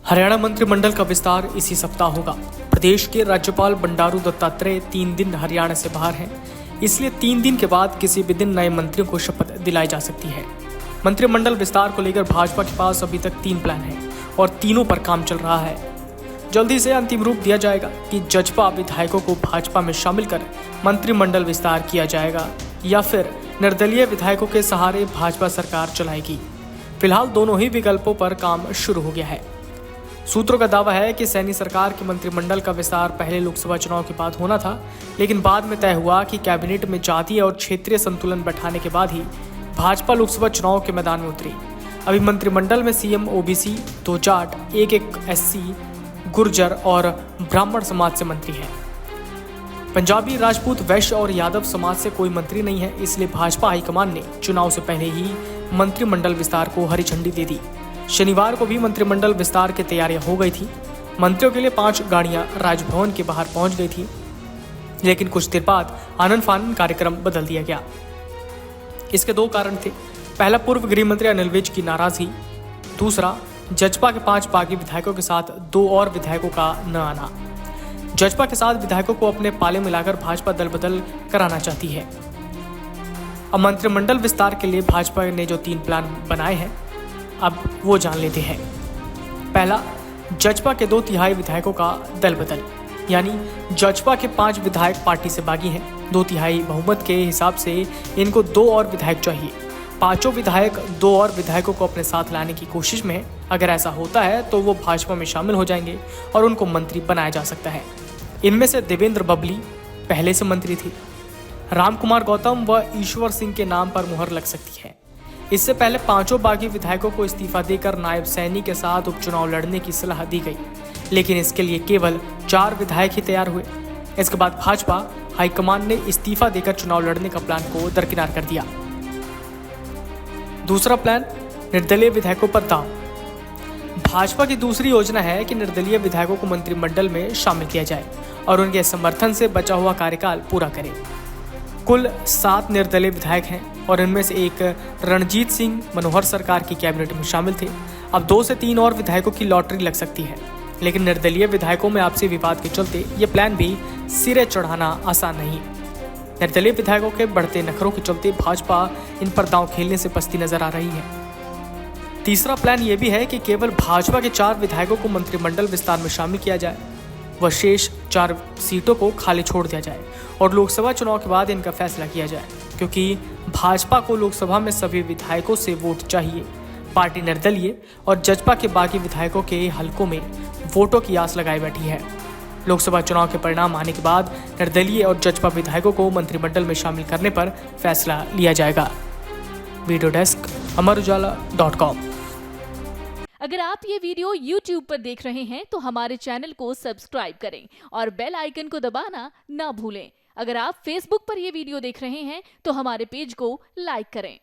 हरियाणा मंत्रिमंडल का विस्तार इसी सप्ताह होगा। प्रदेश के राज्यपाल बंडारू दत्तात्रेय 3 दिन हरियाणा से बाहर हैं, इसलिए 3 दिन के बाद किसी भी दिन नए मंत्रियों को शपथ दिलाई जा सकती है। मंत्रिमंडल विस्तार को लेकर भाजपा के पास अभी तक 3 प्लान हैं और तीनों पर काम चल रहा है। जल्दी से अंतिम रूप दिया जाएगा कि जजपा विधायकों को भाजपा में शामिल कर मंत्रिमंडल विस्तार किया जाएगा या फिर निर्दलीय विधायकों के सहारे भाजपा सरकार चलाएगी। फिलहाल दोनों ही विकल्पों पर काम शुरू हो गया है। सूत्रों का दावा है कि सैनी सरकार के मंत्रिमंडल का विस्तार पहले लोकसभा चुनाव के बाद होना था, लेकिन बाद में तय हुआ कि कैबिनेट में जातीय और क्षेत्रीय संतुलन बैठाने के बाद ही भाजपा लोकसभा चुनाव के मैदान में उतरी। अभी मंत्रिमंडल में सीएम ओबीसी, 2 जाट, एक एससी, गुर्जर और ब्राह्मण समाज से मंत्री हैं। पंजाबी, राजपूत, वैश्य और यादव समाज से कोई मंत्री नहीं है, इसलिए भाजपा हाईकमान ने चुनाव से पहले ही मंत्रिमंडल विस्तार को हरी झंडी दे दी। शनिवार को भी मंत्रिमंडल विस्तार की तैयारियां हो गई थी। मंत्रियों के लिए 5 गाड़ियां राजभवन के बाहर पहुंच गई थी, लेकिन कुछ देर बाद आनन फानन कार्यक्रम बदल दिया गया। इसके 2 कारण थे। पहला, पूर्व गृह मंत्री अनिल विज की नाराजगी। दूसरा, जजपा के 5 बागी विधायकों के साथ 2 और विधायकों का न आना। जजपा के साथ विधायकों को अपने पाले मिलाकर भाजपा दल बदल कराना चाहती है। अब मंत्रिमंडल विस्तार के लिए भाजपा ने जो 3 प्लान बनाए हैं, अब वो जान लेते हैं। पहला, जजपा के 2/3 विधायकों का दल बदल, यानी जजपा के 5 विधायक पार्टी से बागी हैं। 2/3 बहुमत के हिसाब से इनको 2 और विधायक चाहिए। 5 विधायक 2 और विधायकों को अपने साथ लाने की कोशिश में हैं। अगर ऐसा होता है तो वो भाजपा में शामिल हो जाएंगे और उनको मंत्री बनाया जा सकता है। इनमें से देवेंद्र बबली पहले से मंत्री थे। रामकुमार गौतम व ईश्वर सिंह के नाम पर मुहर लग सकती है। इससे पहले 5 बागी विधायकों को इस्तीफा देकर नायब सैनी के साथ उपचुनाव लड़ने की सलाह दी गई, लेकिन इसके लिए केवल 4 विधायक ही तैयार हुए। इसके बाद भाजपा हाईकमान ने इस्तीफा देकर चुनाव लड़ने का प्लान को दरकिनार कर दिया। दूसरा प्लान, निर्दलीय विधायकों पर दांव। भाजपा की दूसरी योजना है कि निर्दलीय विधायकों को मंत्रिमंडल में शामिल किया जाए और उनके समर्थन से बचा हुआ कार्यकाल पूरा करे। कुल 7 निर्दलीय विधायक हैं और इनमें से एक रणजीत सिंह मनोहर सरकार की कैबिनेट में शामिल थे। अब 2 से 3 और विधायकों की लॉटरी लग सकती है, लेकिन निर्दलीय विधायकों में आपसी विवाद के चलते ये प्लान भी सिरे चढ़ाना आसान नहीं। निर्दलीय विधायकों के बढ़ते नखरों के चलते भाजपा इन पर दांव खेलने से बचती नजर आ रही है। तीसरा प्लान ये भी है कि केवल भाजपा के 4 विधायकों को मंत्रिमंडल विस्तार में शामिल किया जाए व शेष 4 सीटों को खाली छोड़ दिया जाए और लोकसभा चुनाव के बाद इनका फैसला किया जाए, क्योंकि भाजपा को लोकसभा में सभी विधायकोों से वोट चाहिए। पार्टी निर्दलीय और जजपा के बाकी विधायकों के हलकों में वोटों की आस लगाई बैठी है। लोकसभा चुनाव के परिणाम आने के बाद निर्दलीय और जजपा विधायकों को मंत्रिमंडल में शामिल करने पर फैसला लिया जाएगा। Video desk, amarujala.com। अगर आप ये वीडियो YouTube पर देख रहे हैं तो हमारे चैनल को सब्सक्राइब करें और बेल आइकन को दबाना ना भूलें। अगर आप Facebook पर ये वीडियो देख रहे हैं तो हमारे पेज को लाइक करें।